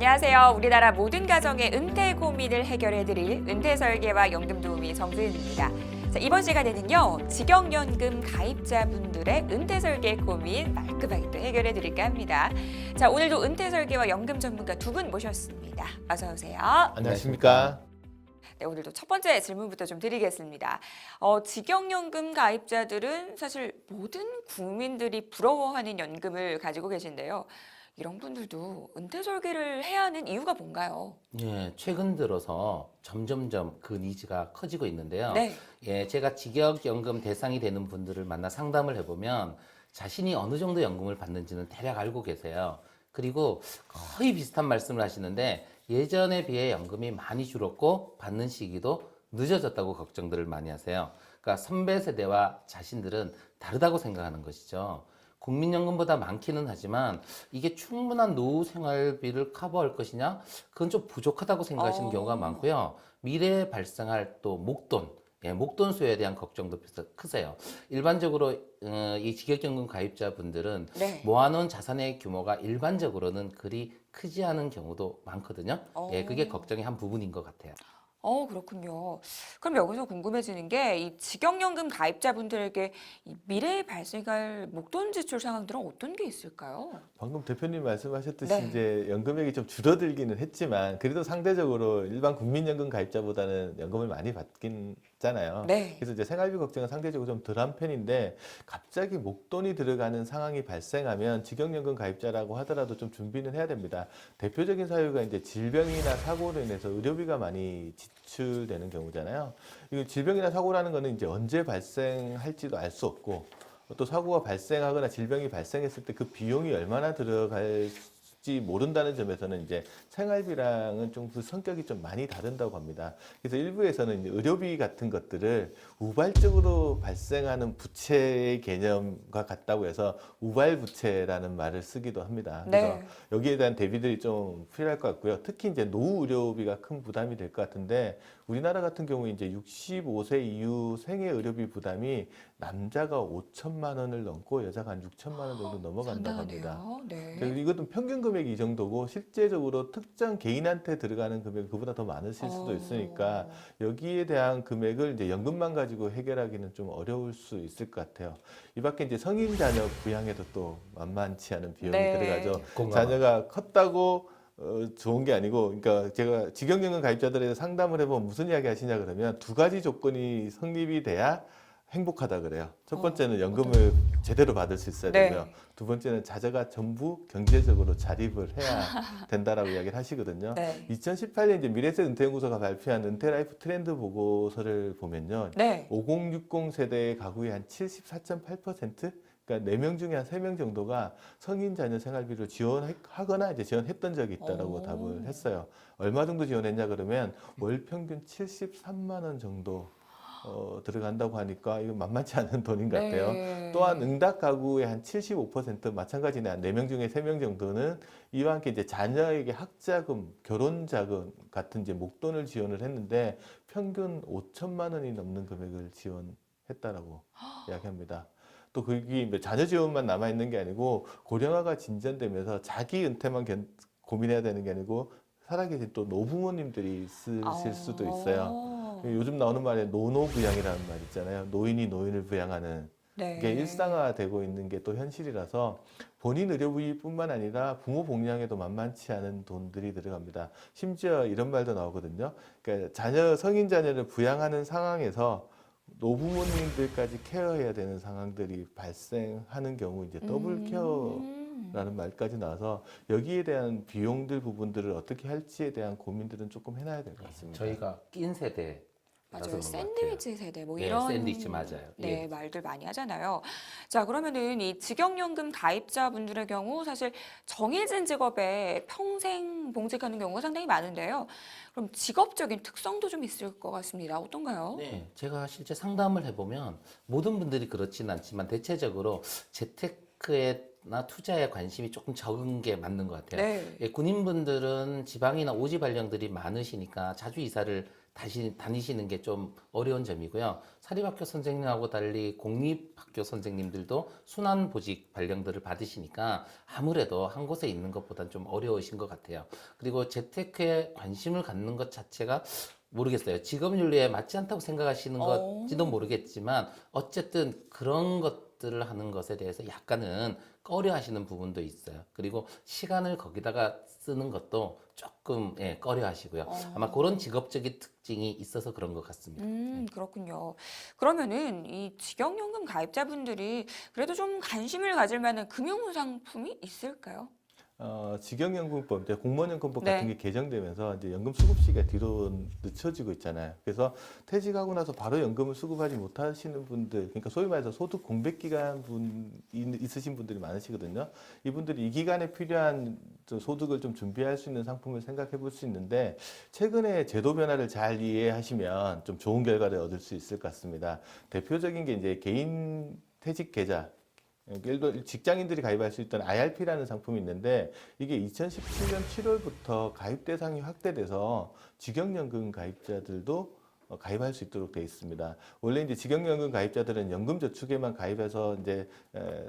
안녕하세요. 우리나라 모든 가정의 은퇴 고민을 해결해드릴 은퇴설계와 연금도우미 정수윤입니다. 자, 이번 시간에는요, 직영연금 가입자분들의 은퇴설계 고민 말끔하게 또 해결해드릴까 합니다. 자, 오늘도 은퇴설계와 연금 전문가 두 분 모셨습니다. 어서 오세요. 안녕하십니까? 네, 오늘도 첫 번째 질문부터 좀 드리겠습니다. 직영연금 가입자들은 사실 모든 국민들이 부러워하는 연금을 가지고 계신데요. 이런 분들도 은퇴 설계를 해야 하는 이유가 뭔가요? 예, 최근 들어서 점점점 그 니즈가 커지고 있는데요. 네. 예, 제가 직역연금 대상이 되는 분들을 만나 상담을 해보면 자신이 어느 정도 연금을 받는지는 대략 알고 계세요. 그리고 거의 비슷한 말씀을 하시는데 예전에 비해 연금이 많이 줄었고 받는 시기도 늦어졌다고 걱정들을 많이 하세요. 그러니까 선배 세대와 자신들은 다르다고 생각하는 것이죠. 국민연금보다 많기는 하지만 이게 충분한 노후 생활비를 커버할 것이냐? 그건 좀 부족하다고 생각하시는 경우가 많고요. 미래에 발생할 또 목돈, 목돈 수요에 대한 걱정도 크세요. 일반적으로 이 직역연금 가입자분들은 네. 모아놓은 자산의 규모가 일반적으로는 그리 크지 않은 경우도 많거든요. 그게 걱정의 한 부분인 것 같아요. 그렇군요. 그럼 여기서 궁금해지는 게 이 직영연금 가입자분들에게 이 미래에 발생할 목돈 지출 상황들은 어떤 게 있을까요? 방금 대표님 말씀하셨듯이 네. 이제 연금액이 좀 줄어들기는 했지만 그래도 상대적으로 일반 국민연금 가입자보다는 연금을 많이 받긴 잖아요. 네. 그래서 이제 생활비 걱정은 상대적으로 좀 덜한 편인데 갑자기 목돈이 들어가는 상황이 발생하면 직영연금 가입자라고 하더라도 좀 준비는 해야 됩니다. 대표적인 사유가 이제 질병이나 사고로 인해서 의료비가 많이 지출되는 경우잖아요. 이거 질병이나 사고라는 거는 이제 언제 발생할지도 알 수 없고 또 사고가 발생하거나 질병이 발생했을 때 그 비용이 얼마나 들어갈지 모른다는 점에서는 이제 생활비랑은 좀 그 성격이 좀 많이 다른다고 합니다. 그래서 일부에서는 이제 의료비 같은 것들을 우발적으로 발생하는 부채의 개념과 같다고 해서 우발부채라는 말을 쓰기도 합니다. 그래서 네. 여기에 대한 대비들이 좀 필요할 것 같고요. 특히 이제 노후 의료비가 큰 부담이 될 것 같은데 우리나라 같은 경우에 이제 65세 이후 생애 의료비 부담이 남자가 5천만 원을 넘고 여자가 한 6천만 원 정도 넘어간다고 합니다. 상당하네요. 네. 그래서 이것도 평균 금액이 이 정도고 실제적으로 특정 개인한테 들어가는 금액이 그보다 더 많으실 수도 있으니까 여기에 대한 금액을 이제 연금만 가지고 해결하기는 좀 어려울 수 있을 것 같아요. 이 밖에 이제 성인 자녀 부양에도 또 만만치 않은 비용이 네. 들어가죠. 공감합니다. 자녀가 컸다고 좋은 게 아니고, 그러니까 제가 직영연금 가입자들에게 상담을 해보면 무슨 이야기 하시냐 그러면 두 가지 조건이 성립이 돼야 행복하다 그래요. 첫 번째는 연금을 제대로 받을 수 있어야 네. 되고요. 두 번째는 자녀가 전부 경제적으로 자립을 해야 된다라고 이야기를 하시거든요. 네. 2018년 이제 미래세 은퇴연구소가 발표한 은퇴라이프 트렌드 보고서를 보면요. 네. 5060 세대의 가구의 한 74.8%? 그러니까 4명 중에 한 3명 정도가 성인 자녀 생활비를 지원하거나 이제 지원했던 적이 있다라고 답을 했어요. 얼마 정도 지원했냐 그러면 월 평균 73만 원 정도 들어간다고 하니까 이거 만만치 않은 돈인 것 같아요. 네. 또한 응답 가구의 한 75% 마찬가지네. 한 4명 중에 3명 정도는 이와 함께 이제 자녀에게 학자금, 결혼자금 같은 이제 목돈을 지원을 했는데 평균 5천만 원이 넘는 금액을 지원했다라고 이야기합니다. 또 그게 자녀 지원만 남아 있는 게 아니고 고령화가 진전되면서 자기 은퇴만 고민해야 되는 게 아니고 살아계신 또 노부모님들이 있으실 수도 있어요. 요즘 나오는 말에 노노부양이라는 말 있잖아요. 노인이 노인을 부양하는 네. 이게 일상화되고 있는 게 또 현실이라서 본인 의료비뿐만 아니라 부모 복리학에도 만만치 않은 돈들이 들어갑니다. 심지어 이런 말도 나오거든요. 그러니까 성인 자녀를 부양하는 상황에서 노부모님들까지 케어해야 되는 상황들이 발생하는 경우 이제 더블 케어라는 말까지 나와서 여기에 대한 비용들 부분들을 어떻게 할지에 대한 고민들은 조금 해놔야 될 것 같습니다. 저희가 낀 세대 맞아요. 샌드위치 세대 뭐 네, 이런 샌드위치 맞아요. 네, 예. 말들 많이 하잖아요. 자, 그러면은 이 직영연금 가입자분들의 경우 사실 정해진 직업에 평생 봉직하는 경우가 상당히 많은데요. 그럼 직업적인 특성도 좀 있을 것 같습니다. 어떤가요? 네, 제가 실제 상담을 해보면 모든 분들이 그렇지는 않지만 대체적으로 재테크나 투자에 관심이 조금 적은 게 맞는 것 같아요. 네. 군인분들은 지방이나 오지 발령들이 많으시니까 자주 이사를 다니시는 게 좀 어려운 점이고요. 사립학교 선생님하고 달리 공립학교 선생님들도 순환보직 발령들을 받으시니까 아무래도 한 곳에 있는 것보다는 좀 어려우신 것 같아요. 그리고 재테크에 관심을 갖는 것 자체가 모르겠어요. 직업윤리에 맞지 않다고 생각하시는 것지도 모르겠지만 어쨌든 그런 것들을 하는 것에 대해서 약간은 꺼려 하시는 부분도 있어요. 그리고 시간을 거기다가 쓰는 것도 조금 꺼려 하시고요. 아마 그런 직업적인 특징이 있어서 그런 것 같습니다. 그렇군요. 그러면은 이 직영연금 가입자분들이 그래도 좀 관심을 가질 만한 금융상품이 있을까요? 직영연금법, 이제 공무원연금법 네. 같은 게 개정되면서 이제 연금 수급 시기가 뒤로 늦춰지고 있잖아요. 그래서 퇴직하고 나서 바로 연금을 수급하지 못하시는 분들, 그러니까 소위 말해서 소득 공백 기간 있으신 분들이 많으시거든요. 이분들이 이 기간에 필요한 소득을 좀 준비할 수 있는 상품을 생각해 볼 수 있는데, 최근에 제도 변화를 잘 이해하시면 좀 좋은 결과를 얻을 수 있을 것 같습니다. 대표적인 게 이제 개인 퇴직 계좌. 예를 들어 직장인들이 가입할 수 있던 IRP라는 상품이 있는데, 이게 2017년 7월부터 가입 대상이 확대돼서 직영연금 가입자들도 가입할 수 있도록 되어 있습니다. 원래 이제 직영연금 가입자들은 연금저축에만 가입해서 이제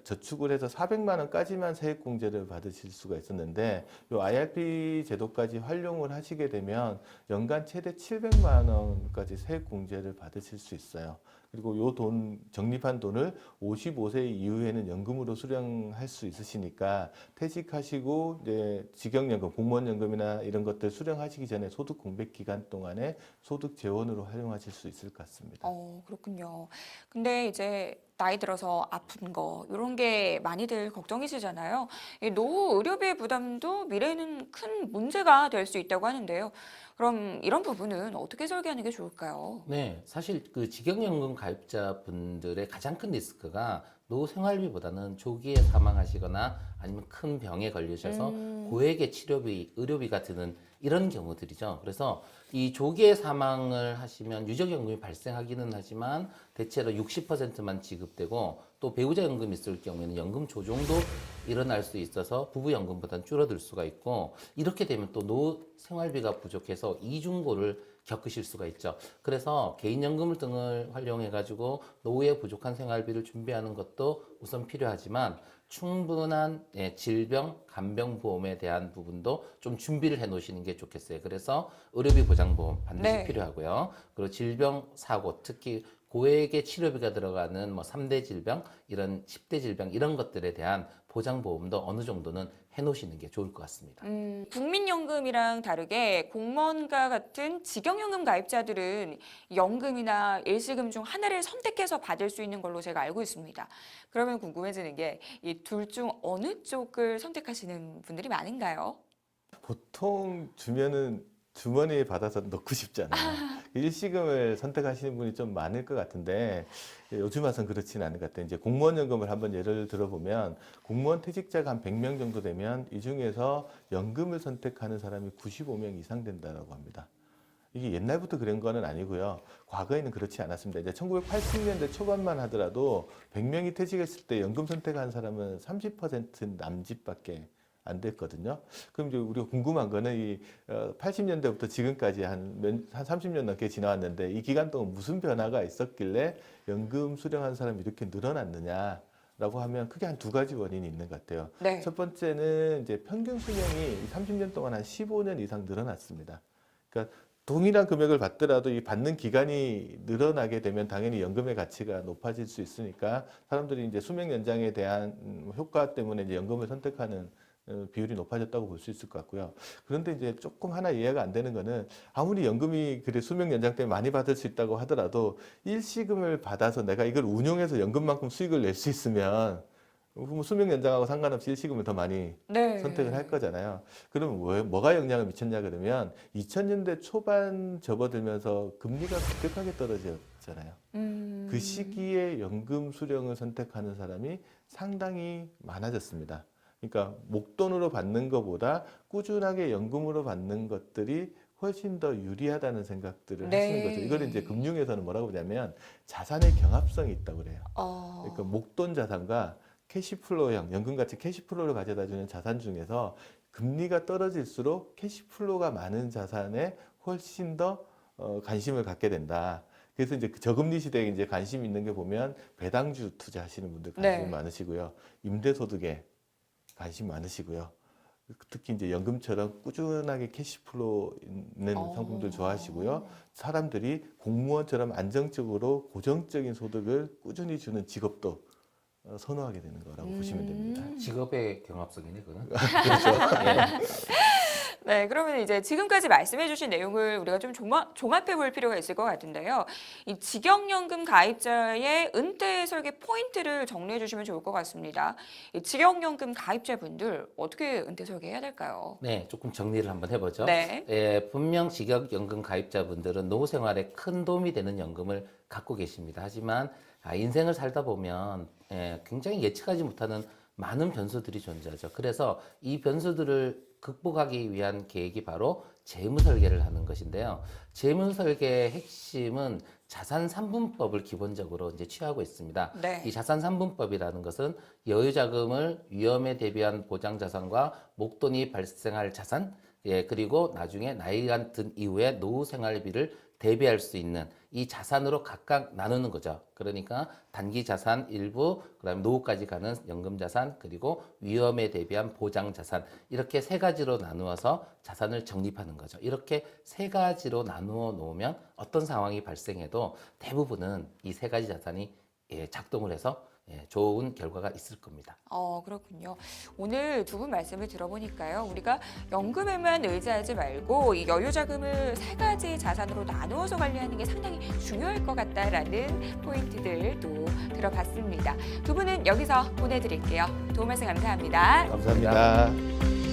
저축을 해서 400만 원까지만 세액공제를 받으실 수가 있었는데, 이 IRP 제도까지 활용을 하시게 되면 연간 최대 700만 원까지 세액공제를 받으실 수 있어요. 그리고 요 돈, 적립한 돈을 55세 이후에는 연금으로 수령할 수 있으시니까, 퇴직하시고 이제 직영연금, 공무원연금이나 이런 것들 수령하시기 전에 소득 공백 기간 동안에 소득 재원으로 활용하실 수 있을 것 같습니다. 그렇군요. 근데 이제 나이 들어서 아픈 거 이런 게 많이들 걱정이시잖아요. 이 노후 의료비 부담도 미래에는 큰 문제가 될 수 있다고 하는데요. 그럼 이런 부분은 어떻게 설계하는 게 좋을까요? 네, 사실 그 직영연금 가입자분들의 가장 큰 리스크가 노후 생활비보다는 조기에 사망하시거나 아니면 큰 병에 걸리셔서 고액의 치료비, 의료비가 드는 이런 경우들이죠. 그래서 이 조기에 사망을 하시면 유족연금이 발생하기는 하지만 대체로 60%만 지급되고, 또 배우자 연금이 있을 경우에는 연금 조정도 일어날 수 있어서 부부연금보다는 줄어들 수가 있고, 이렇게 되면 또 노후 생활비가 부족해서 이중고를 겪으실 수가 있죠. 그래서 개인연금 등을 활용해 가지고 노후에 부족한 생활비를 준비하는 것도 우선 필요하지만, 충분한 질병, 간병보험에 대한 부분도 좀 준비를 해 놓으시는 게 좋겠어요. 그래서 의료비 보장보험 반드시 네. 필요하고요. 그리고 질병, 사고, 특히 고액의 치료비가 들어가는 뭐 3대 질병, 이런 10대 질병 이런 것들에 대한 보장보험도 어느 정도는 해 놓으시는 게 좋을 것 같습니다. 국민연금이랑 다르게 공무원과 같은 직영연금 가입자들은 연금이나 일시금 중 하나를 선택해서 받을 수 있는 걸로 제가 알고 있습니다. 그러면 궁금해지는 게 이 둘 중 어느 쪽을 선택하시는 분들이 많은가요? 보통 주면은 주머니에 받아서 넣고 싶지 않아요. 일시금을 선택하시는 분이 좀 많을 것 같은데, 요즘 와서는 그렇지는 않은 것 같아요. 이제 공무원연금을 한번 예를 들어보면, 공무원 퇴직자가 한 100명 정도 되면 이 중에서 연금을 선택하는 사람이 95명 이상 된다고 합니다. 이게 옛날부터 그런 거는 아니고요. 과거에는 그렇지 않았습니다. 이제 1980년대 초반만 하더라도 100명이 퇴직했을 때 연금 선택한 사람은 30% 남짓밖에 안 됐거든요. 그럼 이제 우리가 궁금한 거는 이 80년대부터 지금까지 한 30년 넘게 지나왔는데, 이 기간 동안 무슨 변화가 있었길래 연금 수령한 사람이 이렇게 늘어났느냐? 라고 하면 크게 한 두 가지 원인이 있는 것 같아요. 네. 첫 번째는 이제 평균 수명이 30년 동안 한 15년 이상 늘어났습니다. 그러니까 동일한 금액을 받더라도 이 받는 기간이 늘어나게 되면 당연히 연금의 가치가 높아질 수 있으니까, 사람들이 이제 수명 연장에 대한 효과 때문에 이제 연금을 선택하는 비율이 높아졌다고 볼 수 있을 것 같고요. 그런데 이제 조금 하나 이해가 안 되는 거는, 아무리 연금이 그래 수명 연장 때문에 많이 받을 수 있다고 하더라도 일시금을 받아서 내가 이걸 운용해서 연금만큼 수익을 낼 수 있으면 뭐 수명 연장하고 상관없이 일시금을 더 많이 네. 선택을 할 거잖아요. 그러면 뭐가 영향을 미쳤냐 그러면, 2000년대 초반 접어들면서 금리가 급격하게 떨어졌잖아요. 그 시기에 연금 수령을 선택하는 사람이 상당히 많아졌습니다. 그러니까 목돈으로 받는 것보다 꾸준하게 연금으로 받는 것들이 훨씬 더 유리하다는 생각들을 네. 하시는 거죠. 이걸 이제 금융에서는 뭐라고 보냐면 자산의 경합성이 있다고 그래요. 어, 그러니까 목돈 자산과 캐시플로형, 연금같이 캐시플로를 가져다주는 자산 중에서 금리가 떨어질수록 캐시플로가 많은 자산에 훨씬 더 관심을 갖게 된다. 그래서 이제 그 저금리 시대에 이제 관심 있는 게 보면 배당주 투자하시는 분들 관심이 네. 많으시고요. 임대소득에 관심 많으시고요. 특히 이제 연금처럼 꾸준하게 캐시플로우 있는 상품들 좋아하시고요. 사람들이 공무원처럼 안정적으로 고정적인 소득을 꾸준히 주는 직업도 선호하게 되는 거라고 보시면 됩니다. 직업의 경합성이네, 그거는. 그렇죠. 예. 네, 그러면 이제 지금까지 말씀해주신 내용을 우리가 좀 종합해 볼 필요가 있을 것 같은데요. 이 직영연금 가입자의 은퇴 설계 포인트를 정리해 주시면 좋을 것 같습니다. 이 직영연금 가입자분들 어떻게 은퇴 설계해야 될까요? 네, 조금 정리를 한번 해보죠. 네. 예, 분명 직역연금 가입자분들은 노후 생활에 큰 도움이 되는 연금을 갖고 계십니다. 하지만 인생을 살다 보면 굉장히 예측하지 못하는 많은 변수들이 존재하죠. 그래서 이 변수들을 극복하기 위한 계획이 바로 재무 설계를 하는 것인데요. 재무 설계의 핵심은 자산 3분법을 기본적으로 이제 취하고 있습니다. 네. 이 자산 3분법이라는 것은 여유 자금을 위험에 대비한 보장 자산과 목돈이 발생할 자산, 그리고 나중에 나이가 든 이후에 노후 생활비를 대비할 수 있는 이 자산으로 각각 나누는 거죠. 그러니까 단기 자산 일부, 그다음에 노후까지 가는 연금 자산, 그리고 위험에 대비한 보장 자산, 이렇게 세 가지로 나누어서 자산을 적립하는 거죠. 이렇게 세 가지로 나누어 놓으면 어떤 상황이 발생해도 대부분은 이 세 가지 자산이 작동을 해서 좋은 결과가 있을 겁니다. 그렇군요. 오늘 두 분 말씀을 들어보니까요. 우리가 연금에만 의지하지 말고 이 여유 자금을 세 가지 자산으로 나누어서 관리하는 게 상당히 중요할 것 같다라는 포인트들도 들어봤습니다. 두 분은 여기서 보내드릴게요. 도움 말씀 감사합니다. 감사합니다.